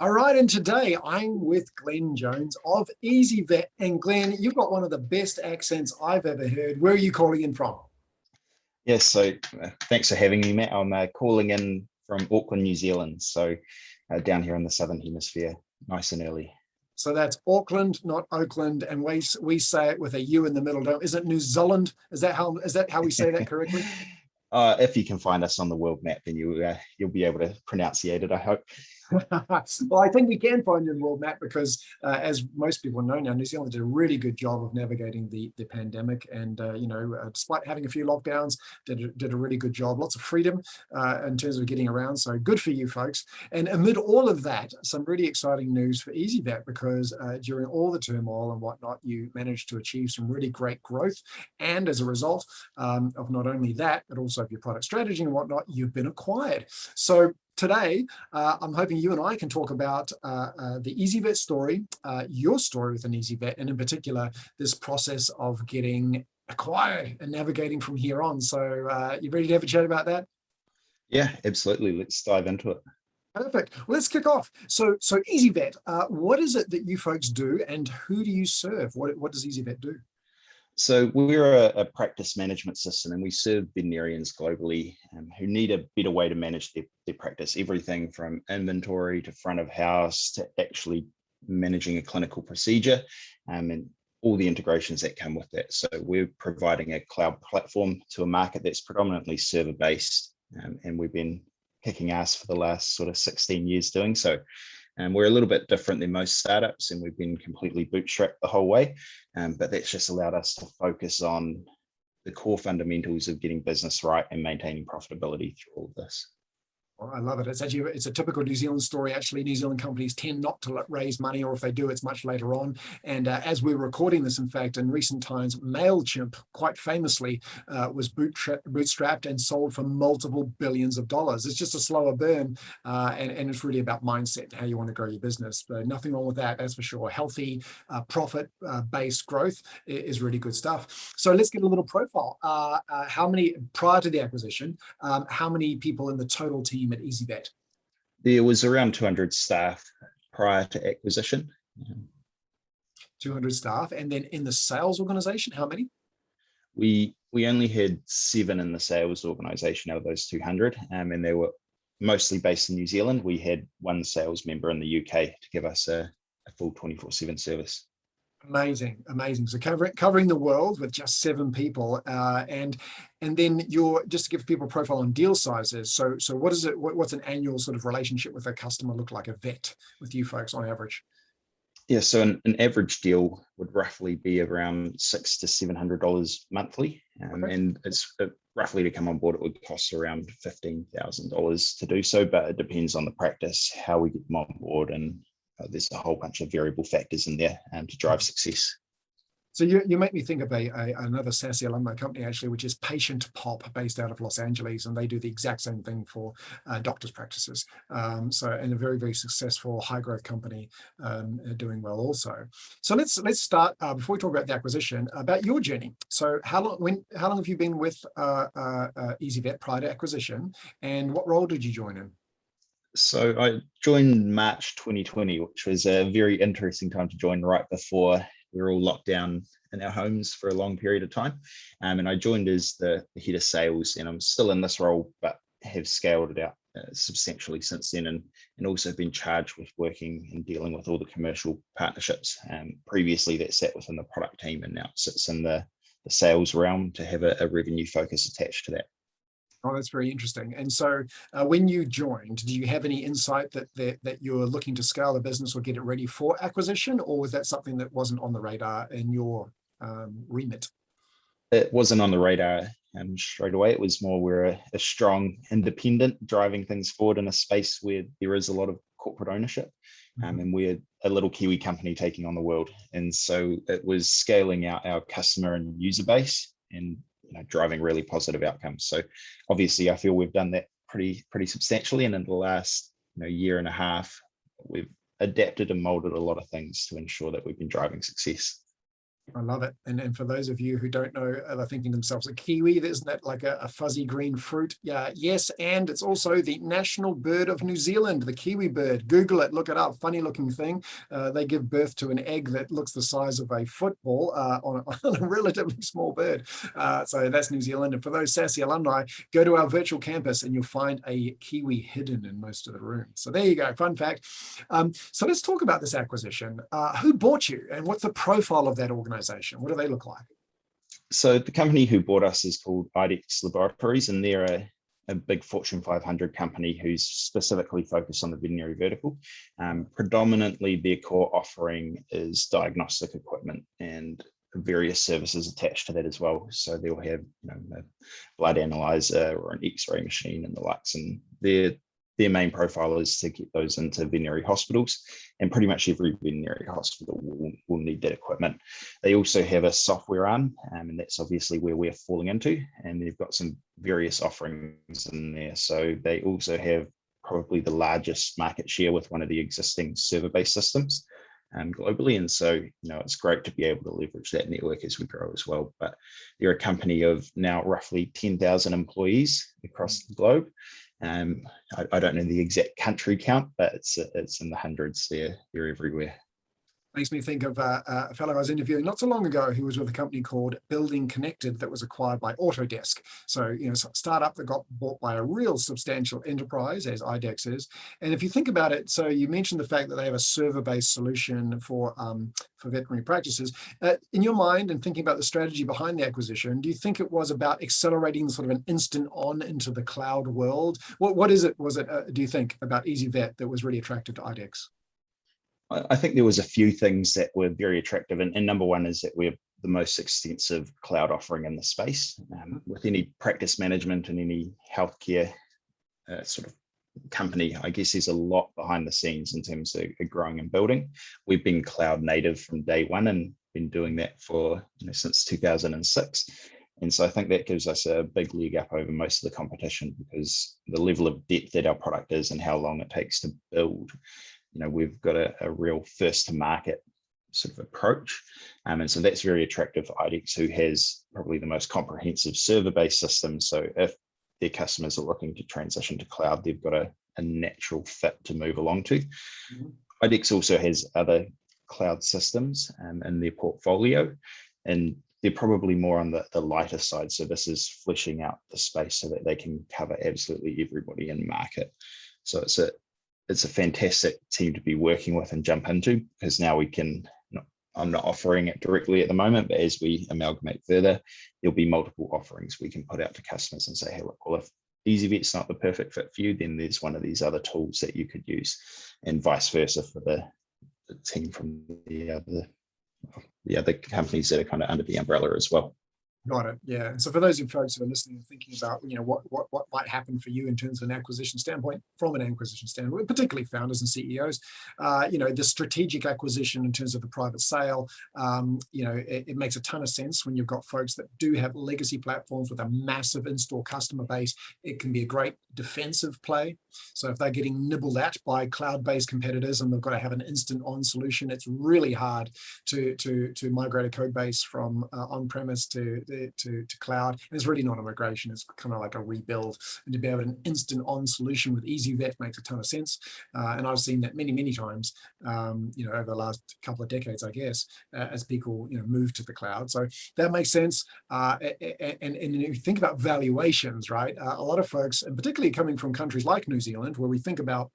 All right, and today I'm with Glen Jones of EzyVet. And Glen, you've got one of the best accents I've ever heard. Where are you calling in from? Yes, thanks for having me, Matt. I'm calling in from Auckland, New Zealand. Down here in the Southern Hemisphere, nice and early. So that's Auckland, not Oakland, and we say it with a U in the middle. Don't? Is it New Zealand? Is that how we say that correctly? If you can find us on the world map, then you'll be able to pronunciate it, I hope. Well, I think we can find you in the world map because, as most people know now, New Zealand did a really good job of navigating the pandemic, and despite having a few lockdowns, did a really good job. Lots of freedom in terms of getting around. So good for you folks. And amid all of that, some really exciting news for EzyVet because during all the turmoil and whatnot, you managed to achieve some really great growth, and as a result of not only that, but also of your product strategy and whatnot, you've been acquired. So today, I'm hoping you and I can talk about the EzyVet story, your story with an EzyVet, and in particular, this process of getting acquired and navigating from here on. So you ready to have a chat about that? Yeah, absolutely. Let's dive into it. Perfect. Well, let's kick off. So EzyVet, what is it that you folks do and who do you serve? What does EzyVet do? So we're a practice management system, and we serve veterinarians globally who need a better way to manage their practice, everything from inventory to front of house to actually managing a clinical procedure, and all the integrations that come with that. So we're providing a cloud platform to a market that's predominantly server-based, and we've been kicking ass for the last sort of 16 years doing so. And we're a little bit different than most startups, and we've been completely bootstrapped the whole way. But that's just allowed us to focus on the core fundamentals of getting business right and maintaining profitability through all of this. Oh, I love it. It's a typical New Zealand story. Actually, New Zealand companies tend not to raise money, or if they do, it's much later on. And as we're recording this, in fact, in recent times, MailChimp, quite famously, was bootstrapped and sold for multiple billions of dollars. It's just a slower burn, and it's really about mindset and how you want to grow your business. But nothing wrong with that, that's for sure. Healthy, profit-based growth is really good stuff. So let's get a little profile. How many, prior to the acquisition, how many people in the total team at EzyVet? There was around 200 staff prior to acquisition. 200 staff. And then in the sales organization, how many? We only had 7 in the sales organization out of those 200, and they were mostly based in New Zealand. We had 1 sales member in the UK to give us a full 24/7 service. Amazing. So covering the world with just 7 people, and then just to give people a profile on deal sizes. So what is it? What's an annual sort of relationship with a customer look like, a vet, with you folks on average? Yeah, so an average deal would roughly be around $600 to $700 monthly, Okay. and it's roughly, to come on board, it would cost around $15,000 to do so, but it depends on the practice, how we get them on board, and there's a whole bunch of variable factors in there to drive success. So you make me think of another SASE alumni company, actually, which is Patient Pop, based out of Los Angeles, and they do the exact same thing for doctors' practices. And a very, very successful high growth company, doing well also. So let's start, before we talk about the acquisition, about your journey. So how long have you been with EzyVet prior to acquisition, and what role did you join in? So I joined March 2020, which was a very interesting time to join, right before we were all locked down in our homes for a long period of time. And I joined as the head of sales, and I'm still in this role, but have scaled it out substantially since then, and also been charged with working and dealing with all the commercial partnerships. Previously that sat within the product team, and now it sits in the sales realm to have a revenue focus attached to that. Oh, that's very interesting. And so when you joined, do you have any insight that you're looking to scale the business or get it ready for acquisition, or was that something that wasn't on the radar in your remit? It wasn't on the radar straight away. It was more, we're a strong independent driving things forward in a space where there is a lot of corporate ownership, and we're a little Kiwi company taking on the world. And so it was scaling out our customer and user base, and driving really positive outcomes. So obviously I feel we've done that pretty substantially, and in the last year and a half, we've adapted and molded a lot of things to ensure that we've been driving success. I love it. And for those of you who don't know, they're thinking to themselves, a kiwi, isn't that like a fuzzy green fruit? Yeah, yes, and it's also the national bird of New Zealand, the kiwi bird. Google it, look it up, funny looking thing. They give birth to an egg that looks the size of a football on a relatively small bird. So that's New Zealand. And for those sassy alumni, go to our virtual campus and you'll find a kiwi hidden in most of the rooms. So there you go, fun fact. So let's talk about this acquisition. Who bought you and what's the profile of that organization? What do they look like? So the company who bought us is called IDEX Laboratories, and they're a big Fortune 500 company who's specifically focused on the veterinary vertical. Predominantly, their core offering is diagnostic equipment and various services attached to that as well. So they'll have, a blood analyzer or an X-ray machine and the likes, and their main profile is to get those into veterinary hospitals, and pretty much every veterinary hospital will need that equipment. They also have a software arm, and that's obviously where we're falling into, and they've got some various offerings in there. So they also have probably the largest market share with one of the existing server-based systems globally. And so, it's great to be able to leverage that network as we grow as well. But they're a company of now roughly 10,000 employees across the globe. I don't know the exact country count, but it's in the hundreds. They're everywhere. Makes me think of a fellow I was interviewing not so long ago who was with a company called Building Connected that was acquired by Autodesk. So, a startup that got bought by a real substantial enterprise, as IDEX is. And if you think about it, so you mentioned the fact that they have a server-based solution for veterinary practices. In your mind, and thinking about the strategy behind the acquisition, do you think it was about accelerating sort of an instant on into the cloud world? What is it? Was it, do you think, about EzyVet that was really attractive to IDEX? I think there was a few things that were very attractive. And number one is that we're the most extensive cloud offering in the space. With any practice management and any healthcare sort of company, I guess there's a lot behind the scenes in terms of growing and building. We've been cloud native from day one and been doing that for since 2006. And so I think that gives us a big leg up over most of the competition, because the level of depth that our product is and how long it takes to build, we've got a real first to market sort of approach. And so that's very attractive for IDEX, who has probably the most comprehensive server-based system. So if their customers are looking to transition to cloud, they've got a natural fit to move along to. IDEX also has other cloud systems in their portfolio, and they're probably more on the lighter side. So this is fleshing out the space so that they can cover absolutely everybody in market. So it's a fantastic team to be working with and jump into, because now we can, I'm not offering it directly at the moment, but as we amalgamate further, there'll be multiple offerings we can put out to customers and say, hey, look, well, if EzyVet's not the perfect fit for you, then there's one of these other tools that you could use, and vice versa for the team from the other companies that are kind of under the umbrella as well. Got it. Yeah. So for those of folks who are listening and thinking about, what might happen for you in terms of an acquisition standpoint, particularly founders and CEOs, the strategic acquisition in terms of the private sale, it makes a ton of sense when you've got folks that do have legacy platforms with a massive install customer base. It can be a great defensive play. So if they're getting nibbled at by cloud-based competitors and they've got to have an instant on solution, it's really hard to migrate a code base from on-premise to cloud. And it's really not a migration, it's kind of like a rebuild. And to be able to have an instant on solution with EzyVet makes a ton of sense. And I've seen that many times, over the last couple of decades, I guess, as people, move to the cloud. So that makes sense. And if you think about valuations, right? A lot of folks, and particularly coming from countries like New Zealand, where we think about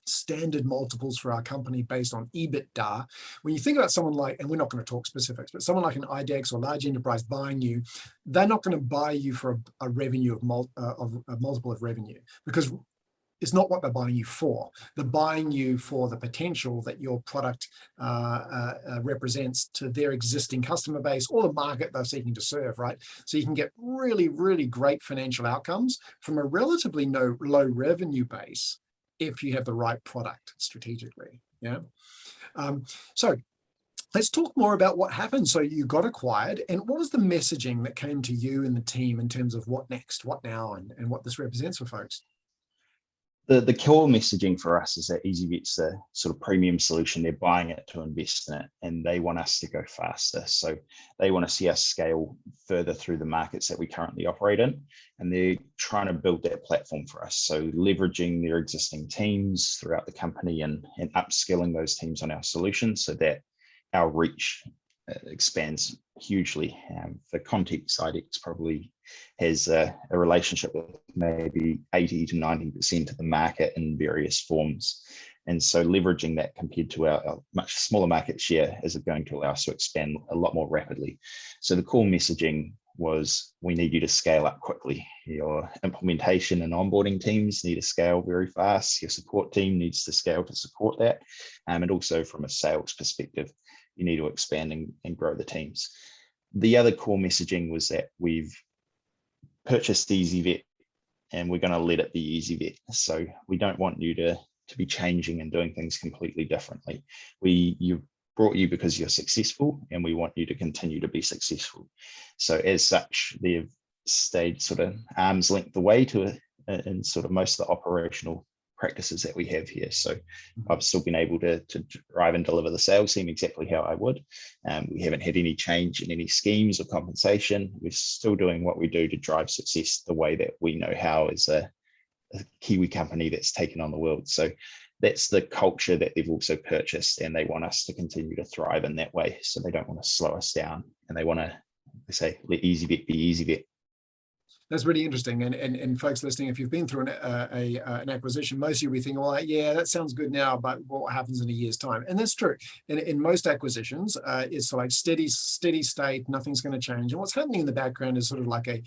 standard multiples for our company based on EBITDA. When you think about someone like, and we're not going to talk specifics, but someone like an IDEX or large enterprise buying you, they're not going to buy you for a revenue of a multiple of revenue, because it's not what they're buying you for. They're buying you for the potential that your product represents to their existing customer base or the market they're seeking to serve, right? So you can get really, really great financial outcomes from a relatively low revenue base if you have the right product strategically. Yeah. So let's talk more about what happened. So you got acquired, and what was the messaging that came to you and the team in terms of what next, what now, and what this represents for folks? The core messaging for us is that EzyVet's a sort of premium solution. They're buying it to invest in it, and they want us to go faster. So they want to see us scale further through the markets that we currently operate in, and they're trying to build that platform for us. So leveraging their existing teams throughout the company and upskilling those teams on our solutions so that our reach expands hugely. For context, IDEX probably has a relationship with maybe 80 to 90% of the market in various forms. And so leveraging that compared to our much smaller market share is going to allow us to expand a lot more rapidly. So the core messaging was, we need you to scale up quickly. Your implementation and onboarding teams need to scale very fast. Your support team needs to scale to support that. And also from a sales perspective, you need to expand and grow the teams. The other core messaging was that we've purchased EzyVet and we're going to let it be EzyVet. So we don't want you to be changing and doing things completely differently. You brought you because you're successful, and we want you to continue to be successful. So as such, they've stayed sort of arm's length away to in sort of most of the operational practices that we have here. So I've still been able to drive and deliver the sales team exactly how I would. We haven't had any change in any schemes or compensation. We're still doing what we do to drive success the way that we know how, as a Kiwi company that's taken on the world. So that's the culture that they've also purchased, and they want us to continue to thrive in that way. So they don't want to slow us down, and they want to, they say, let EzyVet be EzyVet. That's really interesting. And folks listening, if you've been through an acquisition, most of you will be thinking, well, yeah, that sounds good now, but what happens in a year's time? And that's true. In most acquisitions, it's like steady state, nothing's going to change. And what's happening in the background is sort of like a,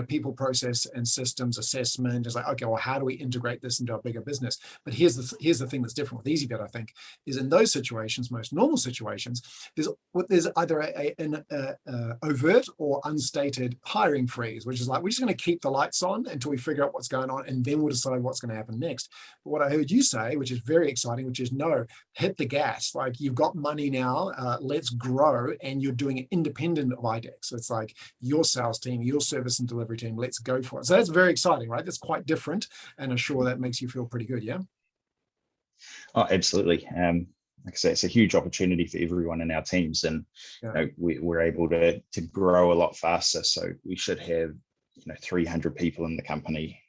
people, process, and systems assessment. It's like, okay, well, how do we integrate this into a bigger business? But here's the thing that's different with EzyVet, I think, is in those situations, most normal situations, there's either an overt or unstated hiring freeze, which is like, we're just going to keep the lights on until we figure out what's going on, and then we'll decide what's going to happen next. But what I heard you say, which is very exciting, which is, no, hit the gas. Like, you've got money now, let's grow, and you're doing it independent of IDEX. So it's like your sales team, your service and delivery team, let's go for it. So that's very exciting, right? That's quite different, and I'm sure that makes you feel pretty good, yeah? Oh, absolutely. Like I say, it's a huge opportunity for everyone in our teams, and we're able to grow a lot faster. So we should have 300 people in the company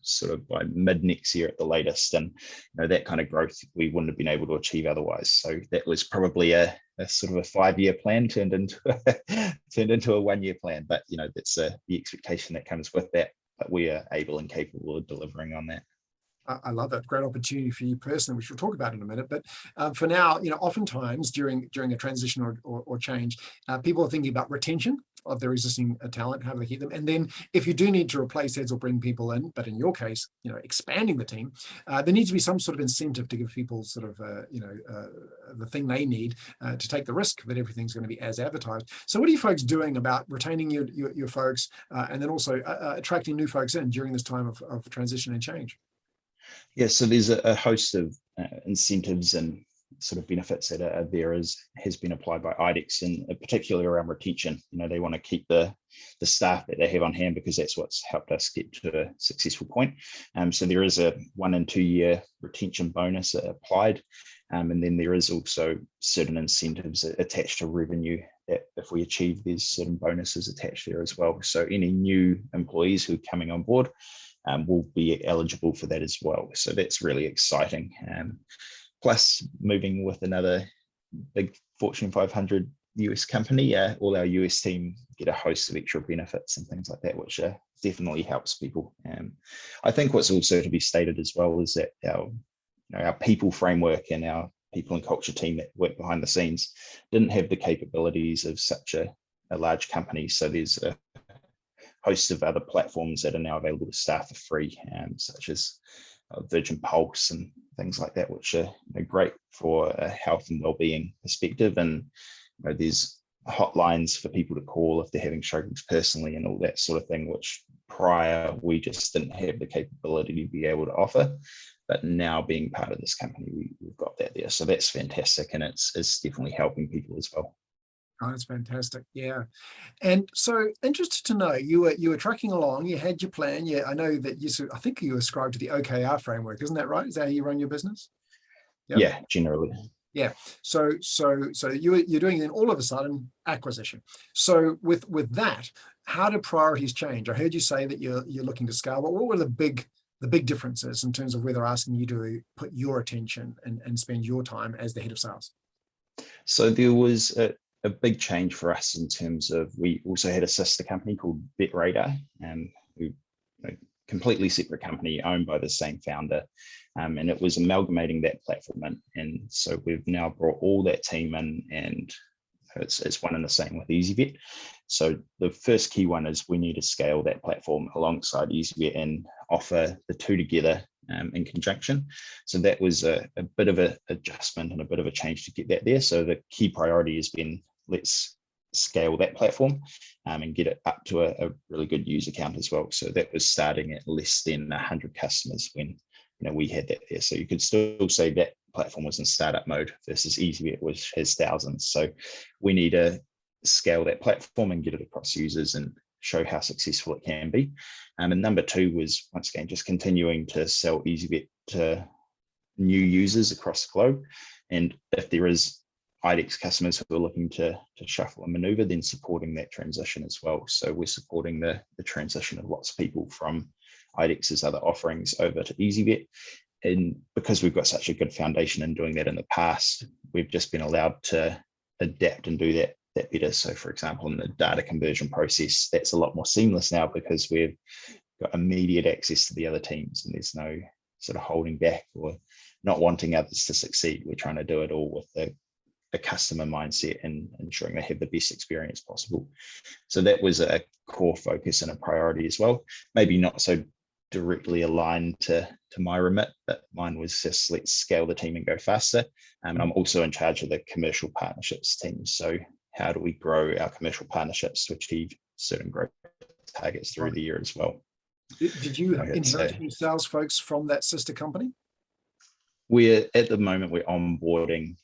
sort of by mid next year at the latest, and that kind of growth we wouldn't have been able to achieve otherwise. So that was probably a sort of a 5-year plan turned into a 1-year plan. But that's the expectation that comes with that. But we are able and capable of delivering on that. I love that. Great opportunity for you personally, which we'll talk about in a minute. But for now, oftentimes during a transition or change, people are thinking about retention of their existing talent, how do they keep them? And then if you do need to replace heads or bring people in, but in your case, expanding the team, there needs to be some sort of incentive to give people sort of, the thing they need to take the risk that everything's going to be as advertised. So what are you folks doing about retaining your folks and then also attracting new folks in during this time of transition and change? Yeah, so there's a host of incentives and sort of benefits that are there has been applied by IDEX, and particularly around retention. They want to keep the staff that they have on hand, because that's what's helped us get to a successful point. So there is a 1 and 2 year retention bonus applied, and then there is also certain incentives attached to revenue that if we achieve, there's certain bonuses attached there as well. So any new employees who are coming on board will be eligible for that as well. So that's really exciting. Plus, moving with another big Fortune 500 US company, all our US team get a host of extra benefits and things like that, which definitely helps people. I think what's also to be stated as well is that our people framework and our people and culture team that work behind the scenes didn't have the capabilities of such a large company. So there's a host of other platforms that are now available to staff for free, such as Virgin Pulse and things like that, which are great for a health and well-being perspective. And there's hotlines for people to call if they're having struggles personally and all that sort of thing, which prior we just didn't have the capability to be able to offer. But now, being part of this company, we've got that there. So that's fantastic, and it's definitely helping people as well. Oh, that's fantastic. Yeah. And so interested to know, you were trucking along, you had your plan. Yeah, I know that I think you ascribe to the OKR framework, isn't that right? Is that how you run your business? Yep. Yeah, generally. Yeah. So you're doing then all of a sudden acquisition. So with that, how do priorities change? I heard you say that you're looking to scale, but what were the big differences in terms of where they're asking you to put your attention and spend your time as the head of sales? So there was a big change for us in terms of, we also had a sister company called VetRadar, and we completely separate company owned by the same founder, and it was amalgamating that platform in. And so we've now brought all that team in, and it's one and the same with EzyVet. So the first key one is we need to scale that platform alongside EzyVet and offer the two together in conjunction. So that was a bit of an adjustment and a bit of a change to get that there. So the key priority has been, let's scale that platform and get it up to a really good user count as well. So that was starting at less than 100 customers when we had that there. So you could still say that platform was in startup mode versus EzyVet, which has thousands. So we need to scale that platform and get it across users and show how successful it can be. And number two was, once again, just continuing to sell EzyVet to new users across the globe. And if there is IDEXX customers who are looking to shuffle and maneuver, then supporting that transition as well. So we're supporting the transition of lots of people from IDEXX's other offerings over to EzyVet. And because we've got such a good foundation in doing that in the past, we've just been allowed to adapt and do that better. So for example, in the data conversion process, that's a lot more seamless now because we've got immediate access to the other teams, and there's no sort of holding back or not wanting others to succeed. We're trying to do it all with a customer mindset and ensuring they have the best experience possible. So that was a core focus and a priority as well. Maybe not so directly aligned to my remit, but mine was just, let's scale the team and go faster. And I'm also in charge of the commercial partnerships team. So how do we grow our commercial partnerships to achieve certain growth targets through the year as well? Did you inherit any sales folks from that sister company? At the moment, we're onboarding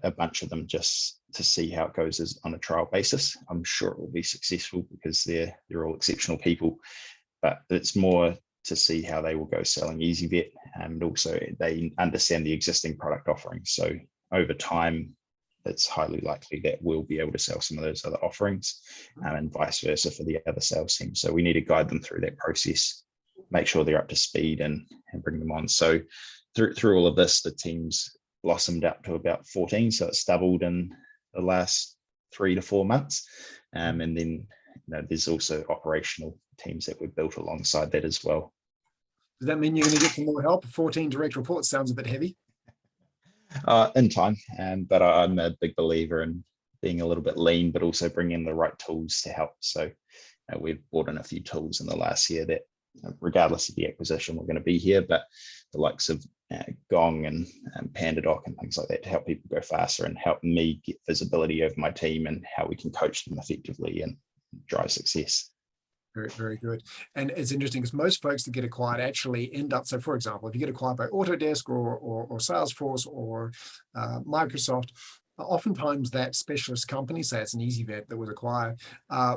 a bunch of them just to see how it goes as on a trial basis. I'm sure it will be successful because they're all exceptional people, but it's more to see how they will go selling EzyVet, and also they understand the existing product offerings. So over time, it's highly likely that we'll be able to sell some of those other offerings, and vice versa for the other sales team. So we need to guide them through that process, make sure they're up to speed and bring them on. So through all of this, the team's blossomed up to about 14. So it's doubled in the last 3 to 4 months. And then there's also operational teams that we've built alongside that as well. Does that mean you're going to get some more help? 14 direct reports sounds a bit heavy. In time, but I'm a big believer in being a little bit lean, but also bringing in the right tools to help. So we've brought in a few tools in the last year that, regardless of the acquisition, we're going to be here, but the likes of Gong and PandaDoc and things like that to help people go faster and help me get visibility over my team and how we can coach them effectively and drive success. Very, very good. And it's interesting because most folks that get acquired actually end up, so for example, if you get acquired by Autodesk or Salesforce or Microsoft, oftentimes that specialist company, say it's an EzyVet that was acquired,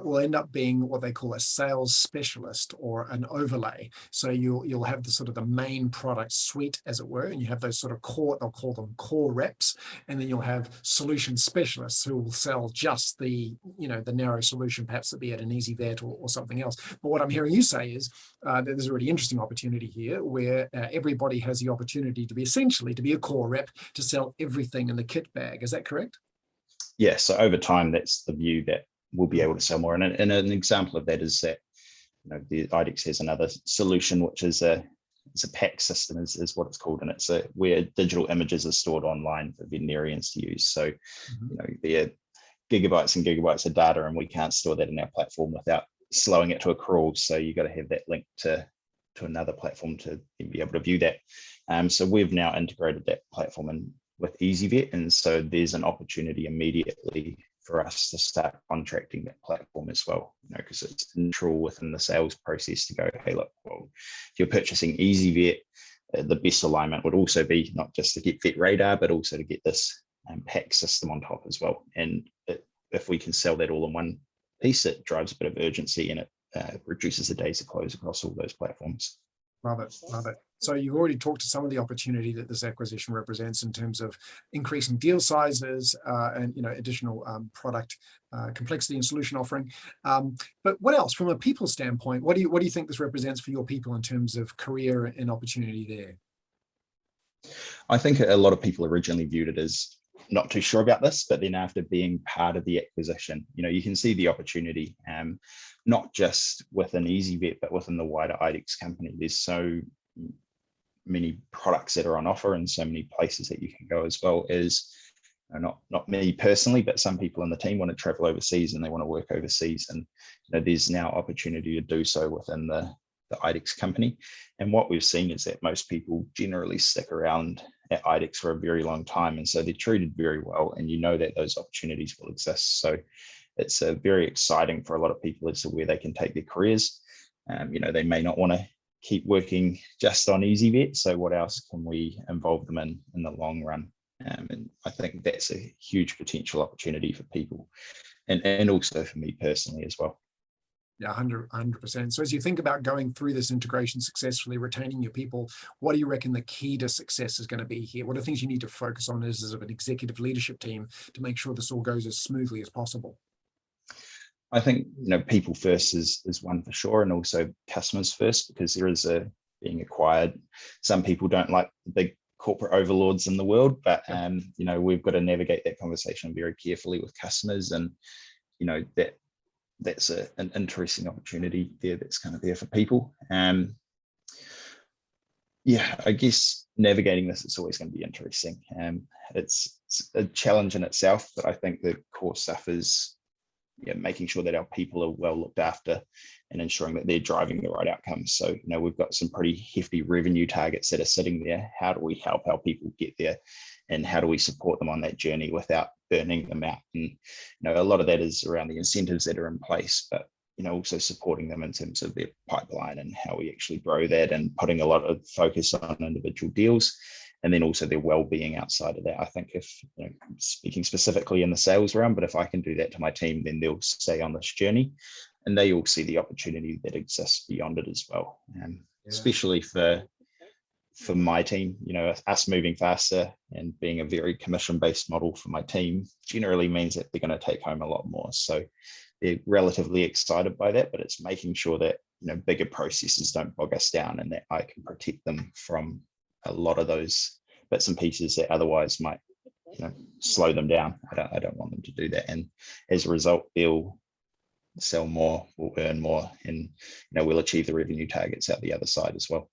will end up being what they call a sales specialist or an overlay. So you'll have the sort of the main product suite, as it were, and you have those sort of core, they'll call them core reps, and then you'll have solution specialists who will sell just the narrow solution, perhaps to be at an EzyVet or something else. But what I'm hearing you say is that there's a really interesting opportunity here where everybody has the opportunity to be a core rep to sell everything in the kit bag. Is that correct? Yeah, so over time, that's the view, that we'll be able to sell more. And an example of that is that the IDEXX has another solution, which is it's a PAC system is what it's called, and it's where digital images are stored online for veterinarians to use. So there are gigabytes and gigabytes of data, and we can't store that in our platform without slowing it to a crawl. So you got to have that link to another platform to be able to view that. So we've now integrated that platform in with EzyVet, and so there's an opportunity immediately for us to start contracting that platform as well, because it's natural within the sales process to go, hey, look, well, if you're purchasing EzyVet, the best alignment would also be not just to get VetRadar, but also to get this PAC system on top as well. And if we can sell that all in one piece, it drives a bit of urgency and it reduces the days of close across all those platforms. Love it, love it. So you've already talked to some of the opportunity that this acquisition represents in terms of increasing deal sizes and additional product complexity and solution offering. But what else, from a people standpoint, what do you think this represents for your people in terms of career and opportunity there? I think a lot of people originally viewed it as not too sure about this, but then after being part of the acquisition, you can see the opportunity, not just within EzyVet, but within the wider IDEX company. There's so many products that are on offer and so many places that you can go, as well as not me personally, but some people in the team want to travel overseas and they want to work overseas. And there's now opportunity to do so within the IDEX company. And what we've seen is that most people generally stick around at IDEX for a very long time. And so they're treated very well, and that those opportunities will exist. So it's very exciting for a lot of people as to where they can take their careers. They may not want to keep working just on EzyVet. So what else can we involve them in the long run? And I think that's a huge potential opportunity for people and also for me personally as well. Yeah, 100%. So as you think about going through this integration successfully, retaining your people, what do you reckon the key to success is going to be here? What are things you need to focus on as an executive leadership team to make sure this all goes as smoothly as possible? I think people first is one for sure, and also customers first, because there is being acquired. Some people don't like the big corporate overlords in the world, but we've got to navigate that conversation very carefully with customers, and that's an interesting opportunity there that's kind of there for people. I guess navigating this is always going to be interesting. It's a challenge in itself, but I think the core stuff is making sure that our people are well looked after and ensuring that they're driving the right outcomes. So, we've got some pretty hefty revenue targets that are sitting there. How do we help our people get there? And how do we support them on that journey without burning them out? And, a lot of that is around the incentives that are in place, but, also supporting them in terms of their pipeline and how we actually grow that, and putting a lot of focus on individual deals. And then also their well-being outside of that. I think if, speaking specifically in the sales realm, but if I can do that to my team, then they'll stay on this journey, and they all see the opportunity that exists beyond it as well. Especially for my team, us moving faster and being a very commission-based model for my team generally means that they're going to take home a lot more. So they're relatively excited by that, but it's making sure that, bigger processes don't bog us down, and that I can protect them from a lot of those bits and pieces that otherwise might, slow them down. I don't want them to do that. And as a result, they'll sell more, we'll earn more, and we'll achieve the revenue targets out the other side as well.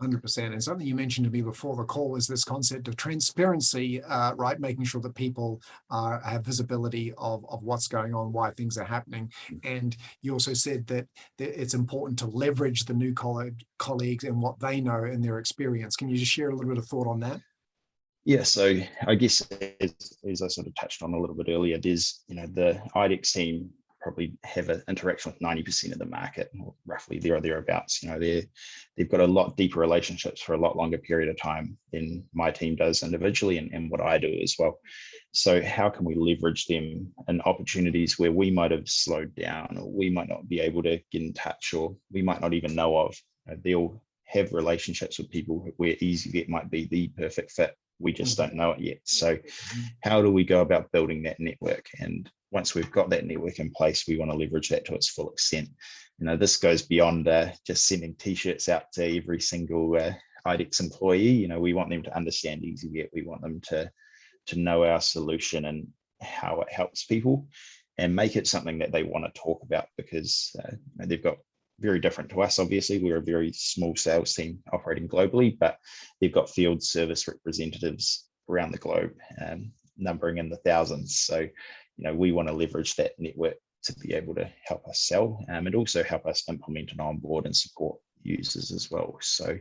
100%. And something you mentioned to me before the call is this concept of transparency, right? Making sure that people have visibility of what's going on, why things are happening. And you also said that it's important to leverage the new colleagues and what they know and their experience. Can you just share a little bit of thought on that? Yeah, so I guess as I sort of touched on a little bit earlier, there's, the IDEX team probably have an interaction with 90% of the market, or roughly there or thereabouts. They've got a lot deeper relationships for a lot longer period of time than my team does individually, and what I do as well. So how can we leverage them in opportunities where we might have slowed down, or we might not be able to get in touch, or we might not even know of? They'll have relationships with people where EzyVet might be the perfect fit. We just don't know it yet. So how do we go about building that network? And once we've got that network in place, we want to leverage that to its full extent. This goes beyond just sending T-shirts out to every single IDEX employee. We want them to understand EzyVet. We want them to know our solution and how it helps people, and make it something that they want to talk about, because they've got very different to us. Obviously, we're a very small sales team operating globally, but they've got field service representatives around the globe, numbering in the thousands. So, we want to leverage that network to be able to help us sell, and also help us implement and onboard and support users as well. So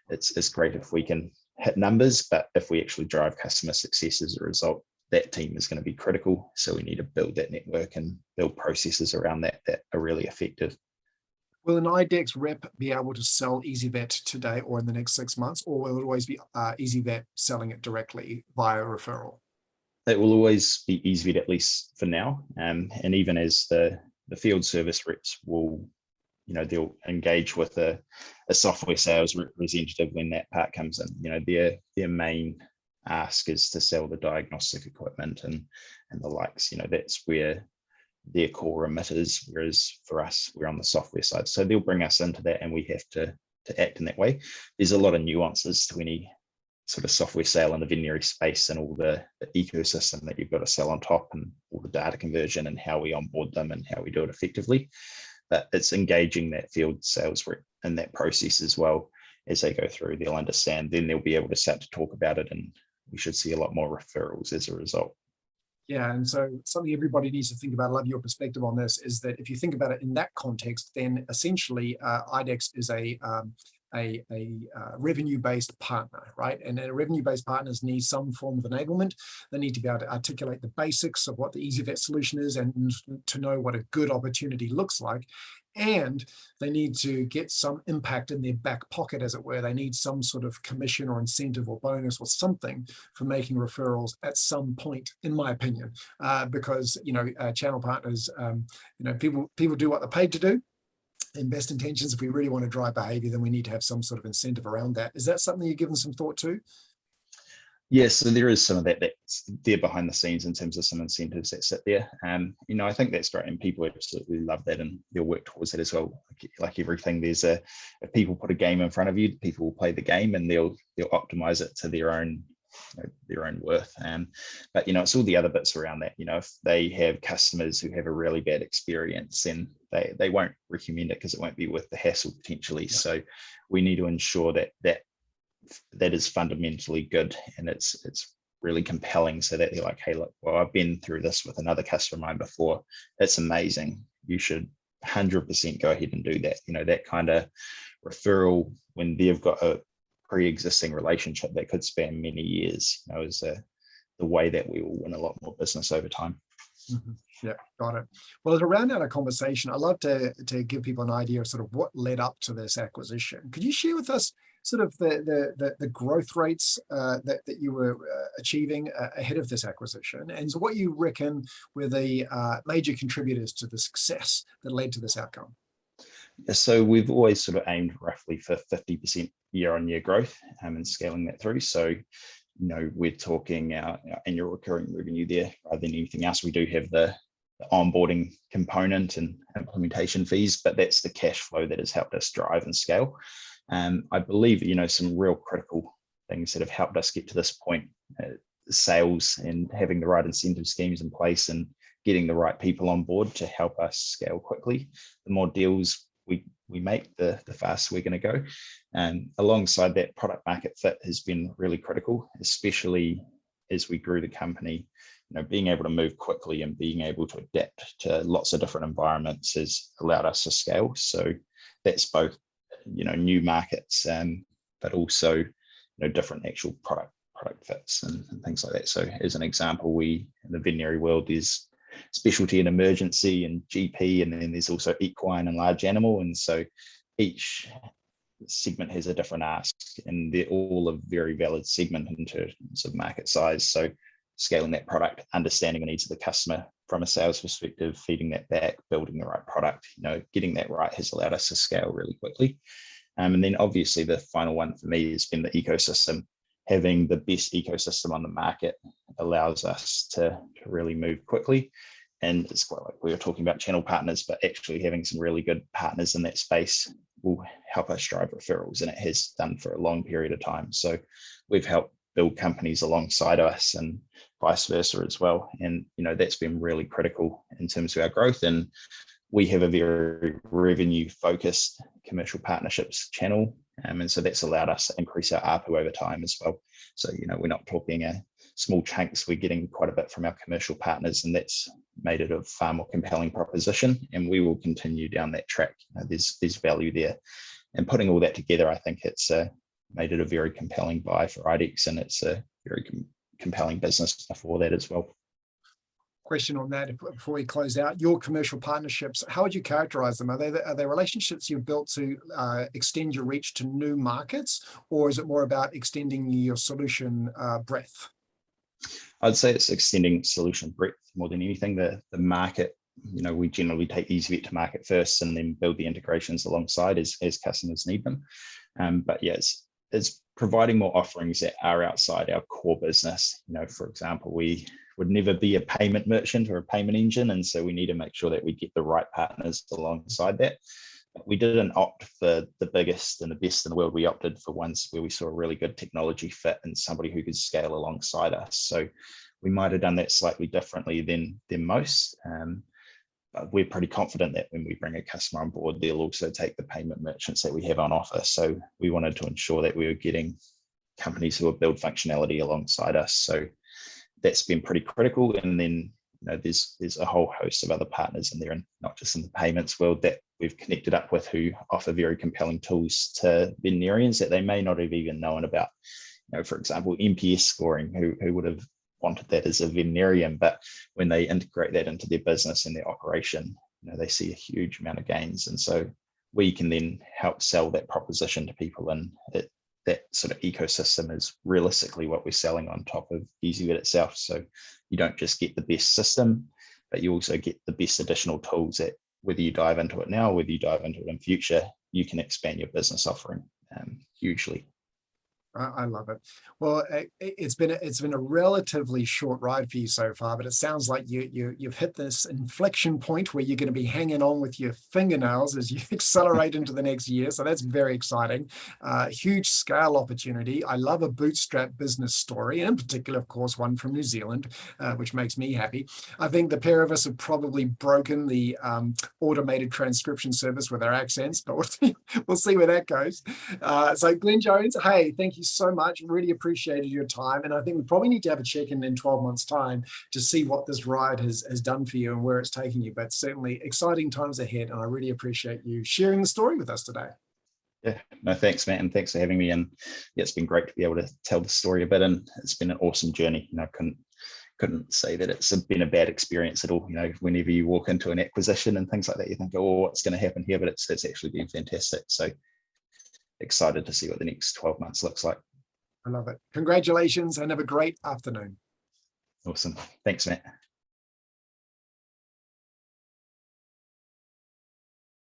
it's great if we can hit numbers, but if we actually drive customer success as a result, that team is going to be critical. So we need to build that network and build processes around that are really effective. Will an IDEX rep be able to sell EzyVet today or in the next 6 months, or will it always be EzyVet selling it directly via referral? it will always be EzyVet, at least for now. And even as the field service reps will, they'll engage with a software sales representative when that part comes in. Their main ask is to sell the diagnostic equipment and the likes. That's where their core remit is, whereas for us, we're on the software side. So they'll bring us into that, and we have to act in that way. There's a lot of nuances to any sort of software sale in the veterinary space, and all the ecosystem that you've got to sell on top, and all the data conversion and how we onboard them and how we do it effectively. But it's engaging that field sales rep in that process as well. As they go through, they'll understand, then they'll be able to start to talk about it, and we should see a lot more referrals as a result. Yeah, and so something everybody needs to think about, I love your perspective on this, is that if you think about it in that context, then essentially IDEXX is a revenue-based partner, right? And revenue-based partners need some form of enablement. They need to be able to articulate the basics of what the EzyVet solution is and to know what a good opportunity looks like. And they need to get some impact in their back pocket, as it were. They need some sort of commission or incentive or bonus or something for making referrals at some point, in my opinion, because channel partners, people do what they're paid to do. In best intentions, if we really want to drive behavior, then we need to have some sort of incentive around that. Is that something you've given some thought to? Yes, so there is some of that that's there behind the scenes in terms of some incentives that sit there. I think that's great, and people absolutely love that, and they'll work towards that as well. Like everything, if people put a game in front of you, people will play the game, and they'll optimize it to their own worth. But it's all the other bits around that. If they have customers who have a really bad experience, then they won't recommend it because it won't be worth the hassle potentially. Yeah. So we need to ensure that is fundamentally good, and it's really compelling, so that they're like, hey, look, well, I've been through this with another customer of mine before. It's amazing. You should 100% go ahead and do that. That kind of referral when they've got a pre-existing relationship that could span many years, is the way that we will win a lot more business over time. Mm-hmm. Yeah, got it. Well, to round out our conversation, I'd love to give people an idea of sort of what led up to this acquisition. Could you share with us sort of the growth rates that you were achieving ahead of this acquisition, and so what you reckon were the major contributors to the success that led to this outcome? So we've always sort of aimed roughly for 50% year-on-year growth and scaling that through. So, we're talking our annual recurring revenue there rather than anything else. We do have the onboarding component and implementation fees, but that's the cash flow that has helped us drive and scale. I believe, some real critical things that have helped us get to this point, sales and having the right incentive schemes in place and getting the right people on board to help us scale quickly. The more deals we make, the faster we're going to go. And alongside that, product market fit has been really critical, especially as we grew the company. Being able to move quickly and being able to adapt to lots of different environments has allowed us to scale. So that's both, new markets, but also, different actual product fits and things like that. So as an example, in the veterinary world, there's specialty and emergency and GP, and then there's also equine and large animal. And so each segment has a different ask, and they're all a very valid segment in terms of market size. So scaling that product, understanding the needs of the customer from a sales perspective, feeding that back, building the right product, getting that right has allowed us to scale really quickly. And then obviously the final one for me has been the ecosystem. Having the best ecosystem on the market allows us to really move quickly. And it's quite like we were talking about channel partners, but actually having some really good partners in that space will help us drive referrals, and it has done for a long period of time. So we've helped build companies alongside us and vice versa as well. And, that's been really critical in terms of our growth. And we have a very revenue focused commercial partnerships channel. And so that's allowed us to increase our ARPU over time as well. So, we're not talking small chunks, we're getting quite a bit from our commercial partners, and that's made it a far more compelling proposition. And we will continue down that track. There's value there. And putting all that together, I think it's made it a very compelling buy for IDEXX, and it's a very compelling business for that as well. Question on that before we close out. Your commercial partnerships, how would you characterize them? Are they relationships you've built to extend your reach to new markets, or is it more about extending your solution breadth? I'd say it's extending solution breadth more than anything. The market, we generally take EzyVet to market first and then build the integrations alongside as customers need them. But yeah, it's providing more offerings that are outside our core business. For example, we would never be a payment merchant or a payment engine, and so we need to make sure that we get the right partners alongside that. We didn't opt for the biggest and the best in the world. We opted for ones where we saw a really good technology fit and somebody who could scale alongside us. So we might have done that slightly differently than most. But we're pretty confident that when we bring a customer on board, they'll also take the payment merchants that we have on offer. So we wanted to ensure that we were getting companies who will build functionality alongside us. So that's been pretty critical. And then there's a whole host of other partners in there, and not just in the payments world, that we've connected up with who offer very compelling tools to veterinarians that they may not have even known about. For example, NPS scoring, who would have wanted that as a veterinarian, but when they integrate that into their business and their operation, they see a huge amount of gains. And so we can then help sell that proposition to people, and that sort of ecosystem is realistically what we're selling on top of EzyVet itself. So you don't just get the best system, but you also get the best additional tools that, whether you dive into it now, whether you dive into it in future, you can expand your business offering hugely. I love it. Well, it's been a relatively short ride for you so far, but it sounds like you've hit this inflection point where you're going to be hanging on with your fingernails as you accelerate into the next year. So that's very exciting. Huge scale opportunity. I love a bootstrap business story, and in particular, of course, one from New Zealand, which makes me happy. I think the pair of us have probably broken the automated transcription service with our accents, but we'll see where that goes. So Glen Jones, hey, thank you so much. Really appreciated your time. And I think we probably need to have a check-in in 12 months' time to see what this ride has done for you and where it's taking you. But certainly exciting times ahead. And I really appreciate you sharing the story with us today. Yeah, no, thanks, Matt. And thanks for having me. And yeah, it's been great to be able to tell the story a bit. And it's been an awesome journey. I couldn't say that it's been a bad experience at all. Whenever you walk into an acquisition and things like that, you think, oh, what's going to happen here? But it's actually been fantastic. So excited to see what the next 12 months looks like. I love it. Congratulations and have a great afternoon. Awesome. Thanks, Matt.